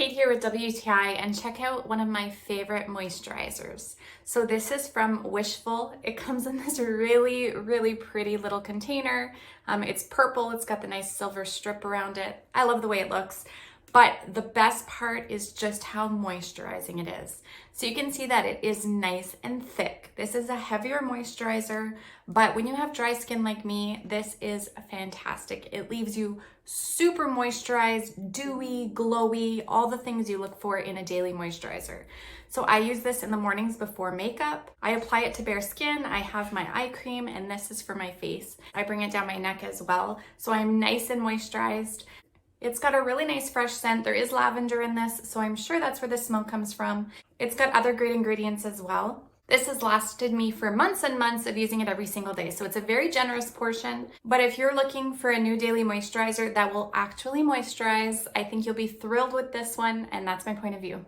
Kate here with WTI, and check out one of my favorite moisturizers. So this is from Wishful. It comes in this really pretty little container. It's purple, it's got the nice silver strip around it. I love the way it looks. But the best part is just how moisturizing it is. So you can see that it is nice and thick. This is a heavier moisturizer, but when you have dry skin like me, this is fantastic. It leaves you super moisturized, dewy, glowy, all the things you look for in a daily moisturizer. So I use this in the mornings before makeup. I apply it to bare skin. I have my eye cream, and this is for my face. I bring it down my neck as well, so I'm nice and moisturized. It's got a really nice fresh scent. There is lavender in this, so I'm sure that's where the smell comes from. It's got other great ingredients as well. This has lasted me for months and months of using it every single day, so it's a very generous portion. But if you're looking for a new daily moisturizer that will actually moisturize, I think you'll be thrilled with this one, and that's my point of view.